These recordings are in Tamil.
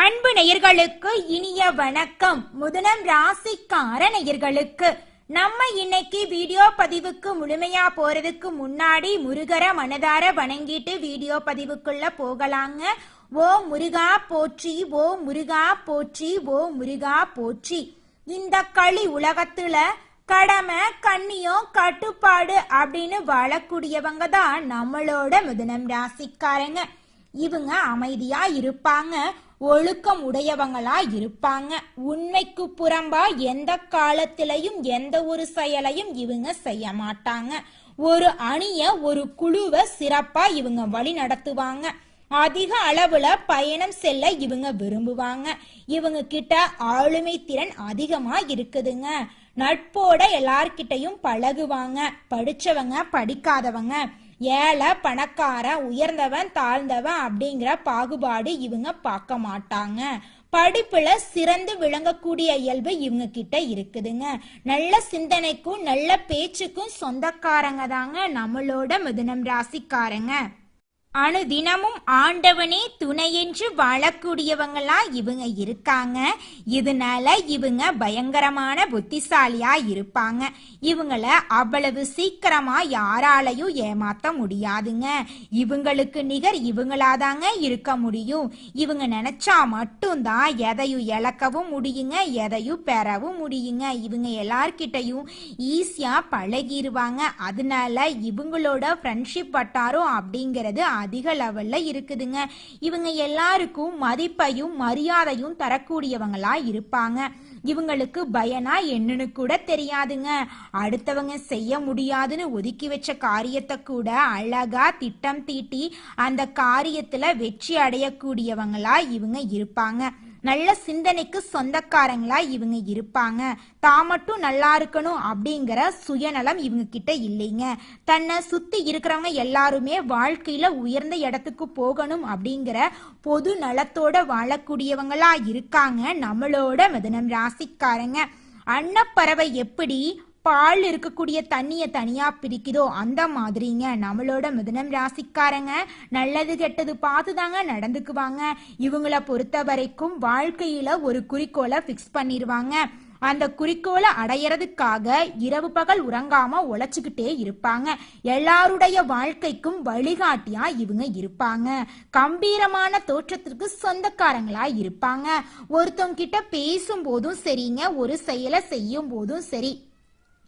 அன்பு நேயர்களுக்கு இனிய வணக்கம். மிதுனம் ராசிக்கார நேயர்களுக்கு நம்ம இன்னைக்கு வீடியோ பதிவுக்கு முழுமையா போறதுக்கு முன்னாடி முருகரை மனதார வணங்கிட்டு வீடியோ பதிவுக்குள்ள போகலாங்க. ஓ முருகா போற்றி, ஓ முருகா போற்றி, ஓ முருகா போற்றி. இந்த களி உலகத்துல கடமை கண்ணியம் கட்டுப்பாடு அப்படின்னு வாழக்கூடியவங்க தான் நம்மளோட மிதுனம் ராசிக்காரங்க. இவங்க அமைதியா இருப்பாங்க, ஒழுக்கம் உடையவங்களா இருப்பாங்க. உண்மைக்கு புறம்பா எந்த காலத்திலையும் எந்த ஒரு செயலையும் இவங்க செய்ய மாட்டாங்க. ஒரு அணிய ஒரு குழுவை சிறப்பா இவங்க வழி நடத்துவாங்க. அதிக அளவுல பயணம் செல்ல இவங்க விரும்புவாங்க. இவங்க கிட்ட ஆளுமை திறன் அதிகமா இருக்குதுங்க. நட்போட எல்லார்கிட்டையும் பழகுவாங்க. படிச்சவங்க படிக்காதவங்க, ஏழை பணக்காரன், உயர்ந்தவன் தாழ்ந்தவன் அப்படிங்கிற பாகுபாடு இவங்க பார்க்க மாட்டாங்க. படிப்புல சிறந்து விளங்கக்கூடிய இயல்பு இவங்க கிட்ட இருக்குதுங்க. நல்ல சிந்தனைக்கும் நல்ல பேச்சுக்கும் சொந்தக்காரங்க தாங்க நம்மளோட மிதுனம் ராசிக்காரங்க. அனுதினமும் ஆண்டவனே துணை என்று வாழக்கூடியவங்களா இவங்க இருக்காங்க. இதனால இவங்க பயங்கரமான புத்திசாலியா இருப்பாங்க. இவங்கள அவ்வளவு சீக்கிரமா யாராலையும் ஏமாத்த முடியாதுங்க. இவங்களுக்கு நிகர் இவங்களாதாங்க இருக்க முடியும். இவங்க நினைச்சா மட்டும்தான் எதையும் இழக்கவும் முடியுங்க, எதையும் பெறவும் முடியுங்க. இவங்க எல்லார்கிட்டையும் ஈஸியா பழகிடுவாங்க. அதனால இவங்களோட ஃப்ரெண்ட்ஷிப் வட்டாரம் அப்படிங்கிறது அதிக லெவல்ல இருக்குதுங்க. இவங்க எல்லாருக்கும் மதிப்பையும் மரியாதையும் தரக்கூடியவங்களா இருப்பாங்க. இவங்களுக்கு பயனா என்னன்னு கூட தெரியாதுங்க. அடுத்தவங்க செய்ய முடியாதுன்னு ஒதுக்கி வச்ச காரியத்தை கூட அழகா திட்டம் தீட்டி அந்த காரியத்துல வெற்றி அடையக்கூடியவங்களா இவங்க இருப்பாங்க. நல்ல சிந்தனைக்கு சொந்தக்காரங்களா இவங்க இருப்பாங்க. தான் மட்டும் நல்லா இருக்கணும் அப்படிங்கிற சுயநலம் இவங்க கிட்ட இல்லைங்க. தன்னை சுத்தி இருக்கிறவங்க எல்லாருமே வாழ்க்கையில உயர்ந்த இடத்துக்கு போகணும் அப்படிங்கிற பொது நலத்தோட வாழக்கூடியவங்களா இருக்காங்க நம்மளோட மிதுனம் ராசிக்காரங்க. அன்னப்பறவை எப்படி பால் இருக்கக்கூடிய தண்ணிய தனியா பிரிக்குதோ அந்த மாதிரிங்க நம்மளோட மிதுனம் ராசிக்காரங்க நல்லது கெட்டது பார்த்துதாங்க நடந்துக்குவாங்க. இவங்கள பொறுத்த வரைக்கும் வாழ்க்கையில ஒரு குறிக்கோளை பிக்ஸ் பண்ணிடுவாங்க. அந்த குறிக்கோளை அடையறதுக்காக இரவு பகல் உறங்காம உழைச்சுக்கிட்டே இருப்பாங்க. எல்லாருடைய வாழ்க்கைக்கும் வழிகாட்டியா இவங்க இருப்பாங்க. கம்பீரமான தோற்றத்திற்கு சொந்தக்காரங்களா இருப்பாங்க. ஒருத்தவங்க கிட்ட பேசும் போதும் சரிங்க, ஒரு செயலை செய்யும் போதும் சரி,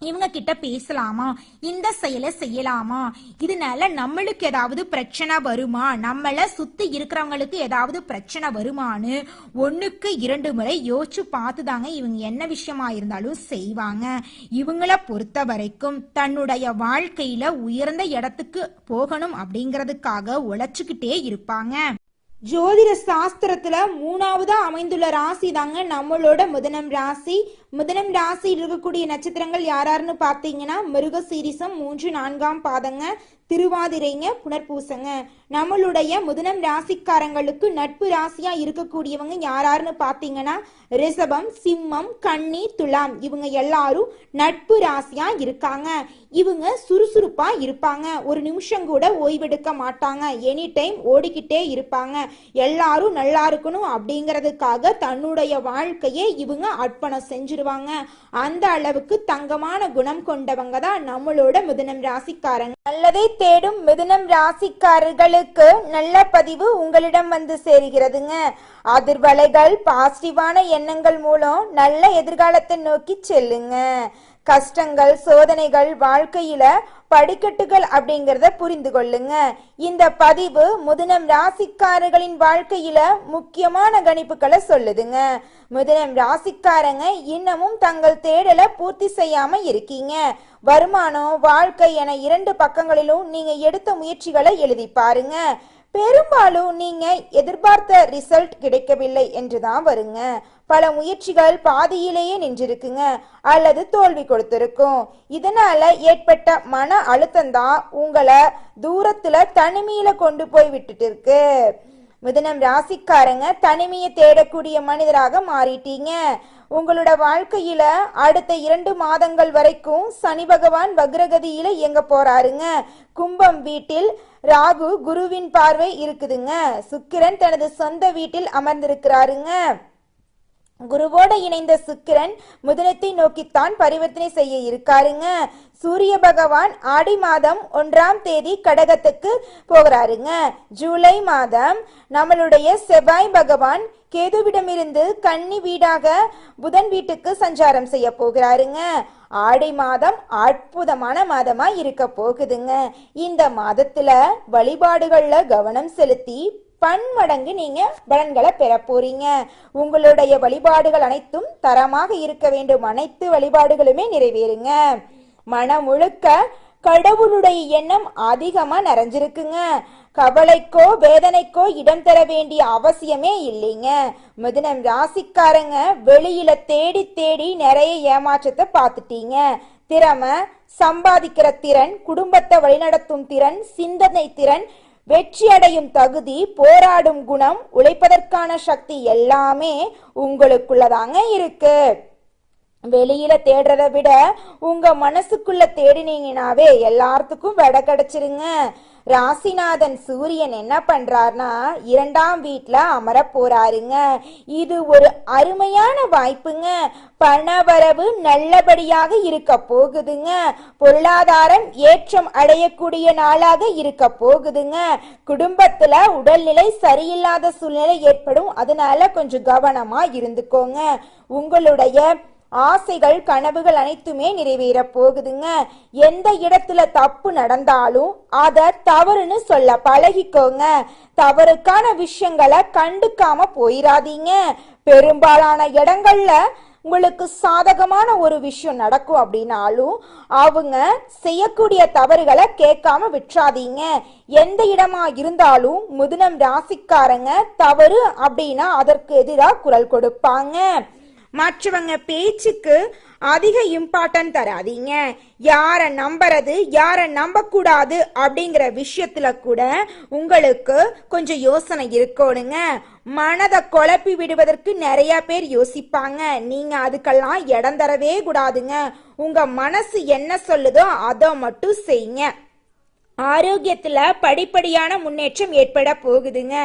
இவங்க கிட்ட பேசலாமா, இந்த செயலை செய்யலாமா, இதனால நம்மளுக்கு ஏதாவது பிரச்சனை வருமா, நம்மள சுத்தி இருக்கிறவங்களுக்கு ஏதாவது பிரச்சனை வருமானு 1க்கு 2 முறை யோசிச்சு பார்த்துதாங்க இவங்க என்ன விஷயமா இருந்தாலும் செய்வாங்க. இவங்கள பொறுத்த வரைக்கும் தன்னுடைய வாழ்க்கையில உயர்ந்த இடத்துக்கு போகணும் அப்படிங்கிறதுக்காக உழைச்சுக்கிட்டே இருப்பாங்க. ஜோதிட சாஸ்திரத்துல 3ஆவதா அமைந்துள்ள ராசி தாங்க நம்மளோட மிதுனம் ராசி. மிதுனம் ராசியில் இருக்கக்கூடிய நட்சத்திரங்கள் யாராருன்னு பார்த்தீங்கன்னா மிருகசீரிசம் 3, 4ஆம் பாதங்க, திருவாதிரைங்க, புனர்பூசங்க. நம்மளுடைய மிதுனம் ராசிக்காரங்களுக்கு நட்பு ராசியா இருக்கக்கூடியவங்க யாராருன்னு பார்த்தீங்கன்னா ரிஷபம், சிம்மம், கன்னி, துலாம். இவங்க எல்லாரும் நட்பு ராசியா இருக்காங்க. இவங்க சுறுசுறுப்பா இருப்பாங்க. ஒரு நிமிஷம் கூட ஓய்வெடுக்க மாட்டாங்க. எனி டைம் ஓடிக்கிட்டே இருப்பாங்க. எல்லாரும் நல்லா இருக்கணும் அப்படிங்கிறதுக்காக தன்னுடைய வாழ்க்கையே இவங்க அர்ப்பணம் செஞ்சிருவாங்க. அந்த அளவுக்கு தங்கமான குணம் கொண்டவங்க தான் நம்மளோட மிதுனம் ராசிக்காரங்க. நல்லதை தேடும் மிதுனம் ராசிக்காரர்களுக்கு நல்ல பதிவு உங்களிடம் வந்து சேருகிறதுங்க. அதிர்வலைகள் பாசிட்டிவான எண்ணங்கள் மூலம் நல்ல எதிர்காலத்தை நோக்கி செல்லுங்க. கஷ்டங்கள் சோதனைகள் வாழ்க்கையில படிக்கட்டுகள் அப்படிங்கிறத புரிந்து கொள்ளுங்க. இந்த பதிவு மிதுனம் ராசிக்காரர்களின் வாழ்க்கையில முக்கியமான கணிப்புகளை சொல்லுதுங்க. மிதுனம் ராசிக்காரங்க இன்னமும் தங்கள் தேடலை பூர்த்தி செய்யாம இருக்கீங்க. வருமானம் வாழ்க்கை என 2 பக்கங்களிலும் நீங்க எடுத்த முயற்சிகளை எழுதி பாருங்க. பெரும்பாலும் நீங்க எதிர்பார்த்த ரிசல்ட் கிடைக்கவில்லை என்றுதான் வருங்க. பல முயற்சிகள் பாதியிலேயே நின்றிருக்குங்க அல்லது தோல்வி கொடுத்திருக்கும். இதனால ஏற்பட்ட மன அழுத்தம் தான் உங்களை தூரத்துல தனிமையில கொண்டு போய் விட்டுட்டு இருக்கு. மிதுனம் ராசிக்காரங்க தனிமையை தேடக்கூடிய மனிதராக மாறிட்டீங்க. உங்களோட வாழ்க்கையில அடுத்த 2 மாதங்கள் வரைக்கும் சனி பகவான் வக்ரகதியில இயங்க போறாருங்க. கும்பம் வீட்டில் ராகு குருவின் பார்வை இருக்குதுங்க. சுக்கிரன் தனது சொந்த வீட்டில் அமர்ந்திருக்கிறாருங்க. குருவோட இணைந்த சுக்கிரன் மிதுனத்தை நோக்கித்தான் பரிவர்த்தனை செய்ய இருக்காருங்க. சூரிய பகவான் ஆடி மாதம் 1ஆம் தேதி கடகத்துக்கு போகிறாருங்க. ஜூலை மாதம் நம்மளுடைய செவ்வாய் பகவான் கேதுவிடமிருந்து கன்னி வீடாக புதன் வீட்டுக்கு சஞ்சாரம் செய்ய போகிறாருங்க. ஆடி மாதம் அற்புதமான மாதமா இருக்க போகுதுங்க. இந்த மாதத்துல வழிபாடுகள்ல கவனம் செலுத்தி பன்மடங்கு நீங்க பலன்களை பெற போறீங்க. உங்களுடைய வழிபாடுகள் அனைத்தும் தரமாக இருக்க வேண்டும். அனைத்து வழிபாடுகளுமே நிறைவேறுங்க. மனம் முழுக்க கடவுளுடைய எண்ணம் அதிகமா நிறைஞ்சிருக்குங்க. கவலைக்கோ வேதனைக்கோ இடம் தர வேண்டிய அவசியமே இல்லைங்க. மிதுனம் ராசிக்காரங்க வெளியில தேடி தேடி நிறைய ஏமாற்றத்தை பார்த்துட்டீங்க. திறமை, சம்பாதிக்கிற திறன், குடும்பத்தை வழிநடத்தும் திறன், சிந்தனை திறன், வெற்றி அடையும் தகுதி, போராடும் குணம், உழைப்பதற்கான சக்தி எல்லாமே உங்களுக்குள்ளதாங்க இருக்கு. வெளியில தேடுறதை விட உங்க மனசுக்குள்ள தேடினீங்கனாவே எல்லாத்துக்கும் விட கிடைச்சிருங்க. ராசிநாதன் சூரியன் என்ன பண்றாருனா 2ஆம் வீட்டுல அமர போறாருங்க. இது ஒரு அருமையான வாய்ப்புங்க. பணவரவு நல்லபடியாக இருக்க போகுதுங்க. பொருளாதாரம் ஏற்றம் அடையக்கூடிய நாளாக இருக்க போகுதுங்க. குடும்பத்துல உடல்நிலை சரியில்லாத சூழ்நிலை ஏற்படும். அதனால கொஞ்சம் கவனமா இருந்துக்கோங்க. உங்களுடைய ஆசைகள் கனவுகள் அனைத்துமே நிறைவேற போகுதுங்க. எந்த இடத்துல தப்பு நடந்தாலும் அத தவறுன்னு சொல்ல பழகிக்கோங்க. தவறுக்கான விஷயங்களை கண்டுக்காம போயிடாதீங்க. பெரும்பாலான இடங்கள்ல உங்களுக்கு சாதகமான ஒரு விஷயம் நடக்கும் அப்படின்னாலும் அவங்க செய்யக்கூடிய தவறுகளை கேட்காம விட்டுறாதீங்க. எந்த இடமா இருந்தாலும் மிதுனம் ராசிக்காரங்க தவறு அப்படின்னா அதற்கு எதிராக குரல் கொடுப்பாங்க. மற்றவங்க பேச்சுக்கு அதிக இம்பார்ட்டன்ட் தராதீங்க. யார நம்புறது யார நம்ப கூடாது அப்படிங்கிற விஷயத்துல கூட உங்களுக்கு கொஞ்சம் யோசனை இருக்கணுங்க. மனதை குழப்பி விடுவதற்கு நிறைய பேர் யோசிப்பாங்க. நீங்க அதுக்கெல்லாம் இடம் தரவே கூடாதுங்க. உங்க மனசு என்ன சொல்லுதோ அதை மட்டும் செய்யுங்க. ஆரோக்கியத்துல படிப்படியான முன்னேற்றம் ஏற்பட போகுதுங்க.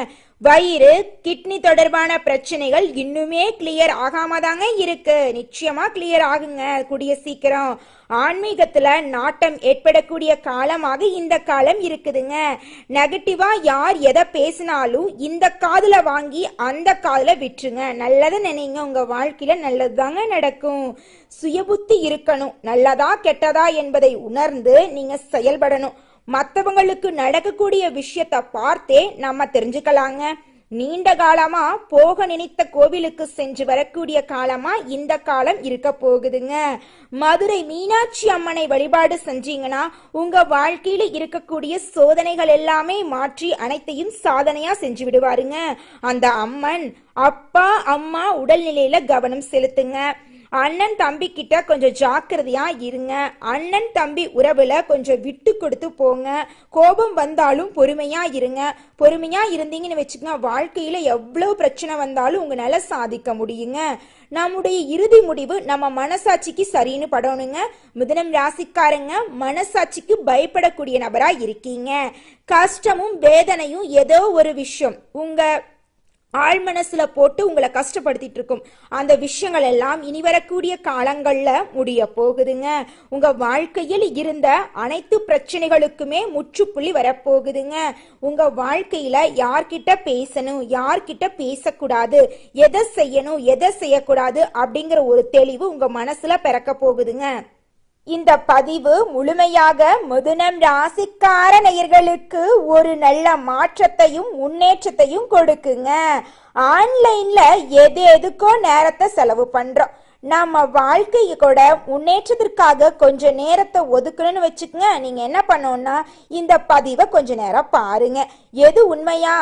வயிறு, கிட்னி தொடர்பான பிரச்சனைகள் இன்னுமே கிளியர் ஆகாம தாங்க இருக்கு. நிச்சயமா கிளியர் ஆகுங்க கூடிய சீக்கிரம். ஆன்மீகத்துல நாட்டம் ஏற்படக்கூடிய காலமாக இந்த காலம் இருக்குதுங்க. நெகட்டிவா யார் எதை பேசினாலும் இந்த காதுல வாங்கி அந்த காதுல விட்டுருங்க. நல்லதை நினைங்க. உங்க வாழ்க்கையில நல்லதுதாங்க நடக்கும். சுயபுத்தி இருக்கணும். நல்லதா கெட்டதா என்பதை உணர்ந்து நீங்க செயல்படணும். மற்றவங்களுக்கு நடக்கக்கூடிய விஷயத்த பார்த்தே நம்ம தெரிஞ்சுக்கலாங்க. நீண்ட காலமா போக நினைத்த கோவிலுக்கு சென்று வரக்கூடிய காலமா இந்த காலம் இருக்க போகுதுங்க. மதுரை மீனாட்சி அம்மனை வழிபாடு செஞ்சீங்கன்னா உங்க வாழ்க்கையில இருக்கக்கூடிய சோதனைகள் எல்லாமே மாற்றி அனைத்தையும் சாதனையா செஞ்சு விடுவாருங்க. அந்த அம்மன் அப்பா அம்மா உடல்நிலையில கவனம் செலுத்துங்க. அண்ணன் தம்பி கிட்ட கொஞ்சம் ஜாக்கிரதையா இருங்க. அண்ணன் தம்பி உறவுல கொஞ்சம் விட்டு கொடுத்து போங்க. கோபம் வந்தாலும் பொறுமையா இருங்க. பொறுமையா இருந்தீங்கன்னு வச்சுக்கோங்க, வாழ்க்கையில எவ்வளவு பிரச்சனை வந்தாலும் உங்களால சாதிக்க முடியுங்க. நம்முடைய இறுதி முடிவு நம்ம மனசாட்சிக்கு சரின்னு படணுங்க. மிதுனம் ராசிக்காரங்க மனசாட்சிக்கு பயப்படக்கூடிய நபரா இருக்கீங்க. கஷ்டமும் வேதனையும் ஏதோ ஒரு விஷயம் உங்க ஆழ் மனசுல போட்டு உங்களை கஷ்டப்படுத்திட்டு இருக்கும். அந்த விஷயங்கள் எல்லாம் இனி வரக்கூடிய காலங்கள்ல முடிய போகுதுங்க. உங்க வாழ்க்கையில் இருந்த அனைத்து பிரச்சனைகளுக்குமே முற்றுப்புள்ளி வரப்போகுதுங்க. உங்க வாழ்க்கையில யார்கிட்ட பேசணும் யார்கிட்ட பேசக்கூடாது, எதை செய்யணும் எதை செய்யக்கூடாது அப்படிங்கிற ஒரு தெளிவு உங்க மனசுல பிறக்க போகுதுங்க. இந்த பதிவு முழுமையாக மிதுனம் ராசிக்கார நேயர்களுக்கு ஒரு நல்ல மாற்றத்தையும் முன்னேற்றத்தையும் கொடுக்குங்க. ஆன்லைன்ல எதுக்கோ நேரத்தை செலவு பண்றோம். நம்ம வாழ்க்கை கூட முன்னேற்றத்திற்காக கொஞ்சம் நேரத்தை ஒதுக்கணும்னு வச்சுக்கோங்க. நீங்க என்ன பண்ணணும்னா இந்த பதிவை கொஞ்ச நேரம் பாருங்க. எது உண்மையா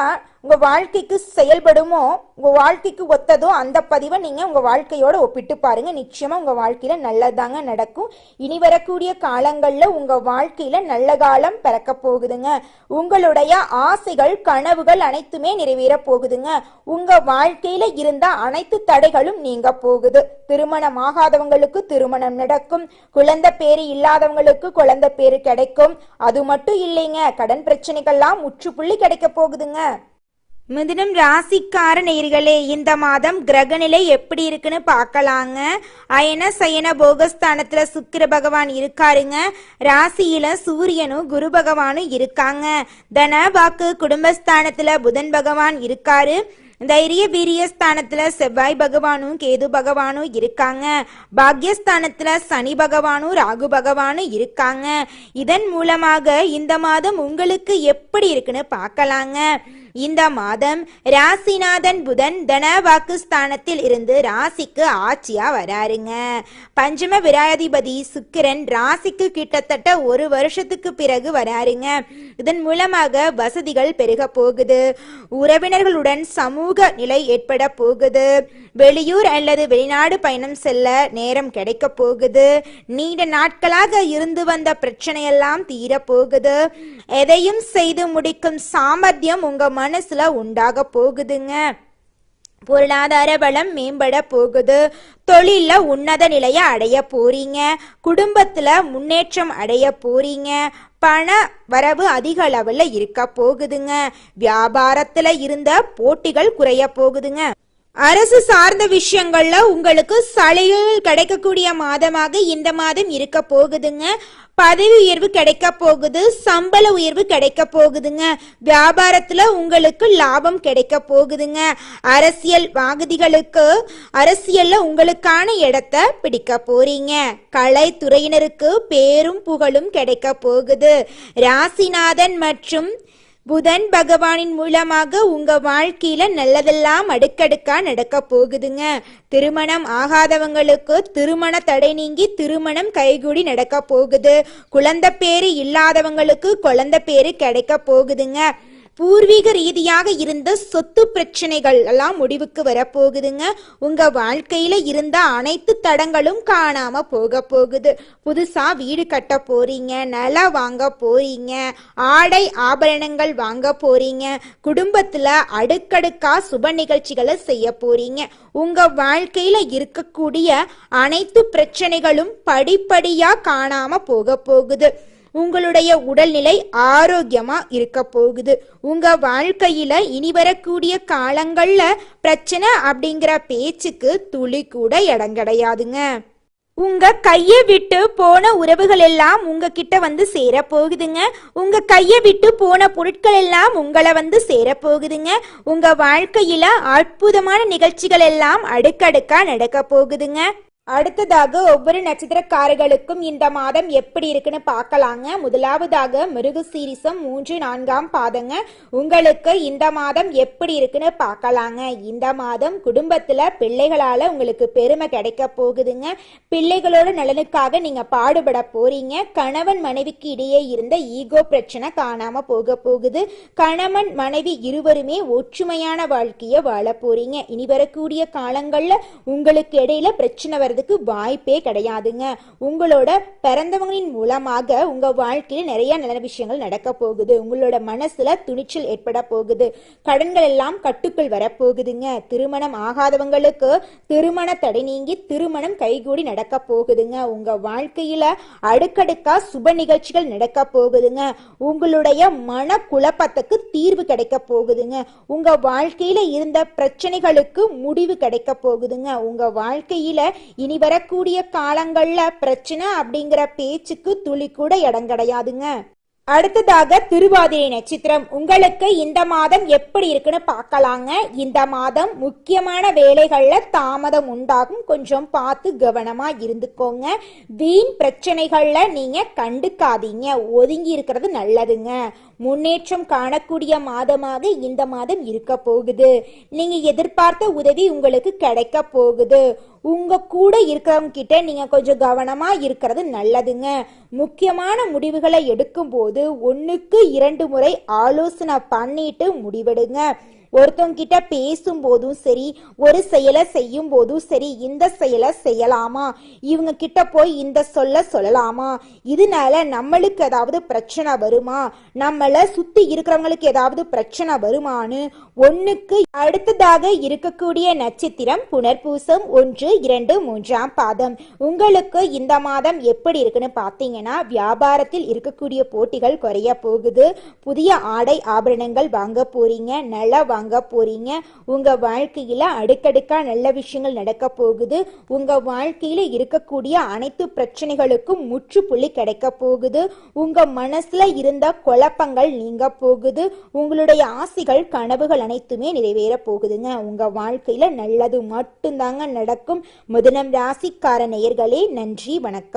உங்க வாழ்க்கைக்கு செயல்படுமோ, உங்க வாழ்க்கைக்கு ஒத்ததோ அந்த பதிவை நீங்க உங்க வாழ்க்கையோட ஒப்பிட்டு பாருங்க. நிச்சயமா உங்க வாழ்க்கையில நல்லதாங்க நடக்கும். இனி வரக்கூடிய காலங்கள்ல உங்க வாழ்க்கையில நல்ல காலம் பிறக்க போகுதுங்க. உங்களுடைய ஆசைகள் கனவுகள் அனைத்துமே நிறைவேற போகுதுங்க. உங்க வாழ்க்கையில இருந்த அனைத்து தடைகளும் நீங்க போகுது. திருமணம் ஆகாதவங்களுக்கு திருமணம் நடக்கும். குழந்தை பேரு இல்லாதவங்களுக்கு குழந்தை பேரு கிடைக்கும். அது மட்டும் இல்லைங்க, கடன் பிரச்சனைகள்லாம் முற்றுப்புள்ளி கிடைக்க போகுதுங்க. மிதுனம் ராசிக்கார நேயர்களே, இந்த மாதம் கிரகநிலை எப்படி இருக்குன்னு பார்க்கலாங்க. அயன சயன போகஸ்தானத்துல சுக்கிர பகவான் இருக்காருங்க. ராசியில சூரியனும் குரு பகவானும் இருக்காங்க. தன வாக்கு குடும்பஸ்தானத்துல புதன் பகவான் இருக்காரு. தைரிய வீரியஸ்தானத்துல செவ்வாய் பகவானும் கேது பகவானும் இருக்காங்க. பாக்யஸ்தானத்துல சனி பகவானும் ராகு பகவானும் இருக்காங்க. இதன் மூலமாக இந்த மாதம் உங்களுக்கு எப்படி இருக்குன்னு பார்க்கலாங்க. இந்த மாதம் ராசிநாதன் புதன் தனவாக்கு ஸ்தானத்தில் இருந்து ராசிக்கு ஆட்சியா வராருங்க. பஞ்சம விராதிபதி சுக்கிரன் ராசிக்கு கிட்டத்தட்ட 1 வருஷத்துக்கு பிறகு வராருங்க. இதன் மூலமாக வசதிகள் பெருக போகுது. உறவினர்களுடன் சமூக நிலை ஏற்பட போகுது. வெளியூர் அல்லது வெளிநாடு பயணம் செல்ல நேரம் கிடைக்க போகுது. நீண்ட நாட்களாக இருந்து வந்த பிரச்சனையெல்லாம் தீர போகுது. எதையும் செய்து முடிக்கும் சாமர்த்தியம் உங்க மனசுல உண்டாக போகுதுங்க. பொருளாதார பலம் மேம்பட போகுது. தொழில உன்னத நிலையை அடைய போறீங்க. குடும்பத்துல முன்னேற்றம் அடைய போறீங்க. பண வரவு அதிக அளவுல இருக்க போகுதுங்க. வியாபாரத்துல இருந்த போட்டிகள் குறைய போகுதுங்க. அரசு சார்ந்த விஷயங்கள்ல உங்களுக்கு சலுகைகள் கிடைக்கக்கூடிய மாதமாக இந்த மாதம் இருக்க போகுதுங்க. பதவி உயர்வு கிடைக்க போகுது. சம்பள உயர்வு கிடைக்க போகுதுங்க. வியாபாரத்துல உங்களுக்கு லாபம் கிடைக்க போகுதுங்க. அரசியல் வாகதிகளுக்கு அரசியல்ல உங்களுக்கான இடத்தை பிடிக்க போறீங்க. கலைத்துறையினருக்கு பேரும் புகழும் கிடைக்க போகுது. ராசிநாதன் மற்றும் புதன் பகவானின் மூலமாக உங்க வாழ்க்கையில நல்லதெல்லாம் அடுக்கடுக்கா நடக்க போகுதுங்க. திருமணம் ஆகாதவங்களுக்கு திருமண தடை நீங்கி திருமணம் கைகூடி நடக்க போகுது. குழந்தை பேரு இல்லாதவங்களுக்கு குழந்தை பேரு கிடைக்க போகுதுங்க. பூர்வீக ரீதியாக இருந்த சொத்து பிரச்சனைகள் எல்லாம் முடிவுக்கு வரப்போகுதுங்க. உங்க வாழ்க்கையில இருந்த அனைத்து தடங்களும் காணாம போக போகுது. புதுசா வீடு கட்ட போறீங்க. நிலம் வாங்க போறீங்க. ஆடை ஆபரணங்கள் வாங்க போறீங்க. குடும்பத்துல அடுக்கடுக்கா சுப நிகழ்ச்சிகளை செய்ய போறீங்க. உங்க வாழ்க்கையில இருக்கக்கூடிய அனைத்து பிரச்சனைகளும் படிப்படியா காணாம போக போகுது. உங்களுடைய உடல்நிலை ஆரோக்கியமா இருக்க போகுது. உங்க வாழ்க்கையில இனி வரக்கூடிய காலங்கள்ல பிரச்சனை அப்படிங்கிற பேச்சுக்கு துளி கூட இடம் கிடையாதுங்க. உங்க கையை விட்டு போன உறவுகள் எல்லாம் உங்ககிட்ட வந்து சேர போகுதுங்க. உங்க கையை விட்டு போன பொருட்கள் எல்லாம் உங்களை வந்து சேர போகுதுங்க. உங்க வாழ்க்கையில அற்புதமான நிகழ்ச்சிகள் எல்லாம் அடுக்கடுக்கா நடக்க போகுதுங்க. அடுத்ததாக ஒவ்வொரு நட்சத்திரக்காரர்களுக்கும் இந்த மாதம் எப்படி இருக்குன்னு பார்க்கலாங்க. முதலாவதாக மிருகசீரிசம் 3-4 பாதங்க. உங்களுக்கு இந்த மாதம் எப்படி இருக்குன்னு பார்க்கலாங்க. இந்த மாதம் குடும்பத்துல பிள்ளைகளால உங்களுக்கு பெருமை கிடைக்க போகுதுங்க. பிள்ளைகளோட நலனுக்காக நீங்க பாடுபட போறீங்க. கணவன் மனைவிக்கு இடையே இருந்த ஈகோ பிரச்சனை காணாம போக போகுது. கணவன் மனைவி இருவருமே ஒற்றுமையான வாழ்க்கைய வாழ போறீங்க. இனி வரக்கூடிய காலங்கள்ல உங்களுக்கு இடையில பிரச்சனை வருது வாய்ப்பே கிடையாதுங்க. உங்களோட பிறந்தவங்களின் மூலமாக உங்க வாழ்க்கையில நிறைய நல்ல விஷயங்கள் நடக்க போகுது. உங்களோட மனசுல துணிச்சல் ஏற்பட போகுது. கடன்கள் எல்லாம் கட்டுக்குள் வரப்போகுதுங்க. திருமணம் ஆகாதவங்களுக்கு திருமண தடை நீங்கி திருமணம் கைகூடி நடக்க போகுதுங்க. உங்க வாழ்க்கையில அடுக்கடுக்கா சுப நிகழ்ச்சிகள் நடக்க போகுதுங்க. உங்களுடைய மன குழப்பத்துக்கு தீர்வு கிடைக்க போகுதுங்க. உங்க வாழ்க்கையில இருந்த பிரச்சனைகளுக்கு முடிவு கிடைக்க போகுதுங்க. உங்க வாழ்க்கையில இனி வரக்கூடிய காலங்கள்ல பிரச்சனை அப்படிங்கிற பேச்சுக்கு துளி கூட இடம் கிடையாதுங்க. அடுத்ததாக திருவாதிரை நட்சத்திரம். உங்களுக்கு இந்த மாதம் எப்படி இருக்குன்னு பார்க்கலாங்க. இந்த மாதம் முக்கியமான வேலைகள்ல தாமதம் உண்டாகும். கொஞ்சம் பார்த்து கவனமா இருந்துக்கோங்க. வீண் பிரச்சனைகள்ல நீங்க கண்டுக்காதீங்க. ஒதுங்கி இருக்கிறது நல்லதுங்க. முன்னேற்றம் காணக்கூடிய மாதமாக இந்த மாதம் இருக்க போகுது. நீங்க எதிர்பார்த்த உதவி உங்களுக்கு கிடைக்க போகுது. உங்க கூட இருக்கிறவங்க கிட்ட நீங்க கொஞ்சம் கவனமா இருக்கிறது நல்லதுங்க. முக்கியமான முடிவுகளை எடுக்கும் போது 1க்கு 2 முறை ஆலோசனை பண்ணிட்டு முடிவெடுங்க. ஒருத்தவங்க கிட்ட பேசும் போதும் சரி, ஒரு செயலை செய்யும் போதும் சரி, இந்த செயலை செய்யலாமா, இவங்க கிட்ட போய் இந்த சொல்லலாமா, இதனால நம்மளுக்கு ஏதாவது பிரச்சனை வருமா, நம்மள சுத்தி இருக்கிறவங்களுக்கு ஏதாவது பிரச்சனை வருமானு. 1க்கு அடுத்ததாக இருக்கக்கூடிய நட்சத்திரம் புனர்பூசம் 1, 2, 3ஆம் பாதம். உங்களுக்கு இந்த மாதம் எப்படி இருக்குன்னு பார்த்தீங்கன்னா, வியாபாரத்தில் இருக்கக்கூடிய போட்டிகள் குறைய போகுது. புதிய ஆடை ஆபரணங்கள் வாங்க போறீங்க, நல்ல வாங்க போறீங்க. உங்க வாழ்க்கையில அடுக்கடுக்கா நல்ல விஷயங்கள் நடக்க போகுது. உங்க வாழ்க்கையில இருக்கக்கூடிய அனைத்து பிரச்சனைகளுக்கும் முற்றுப்புள்ளி கிடைக்க போகுது. உங்க மனசுல இருந்த குழப்பங்கள் நீங்க போகுது. உங்களுடைய ஆசைகள் கனவுகள் அனைத்துமே நிறைவேற போகுதுங்க. உங்க வாழ்க்கையில நல்லது மட்டும்தாங்க நடக்கும். மிதுனம் ராசிக்கார நேயர்களே, நன்றி, வணக்கம்.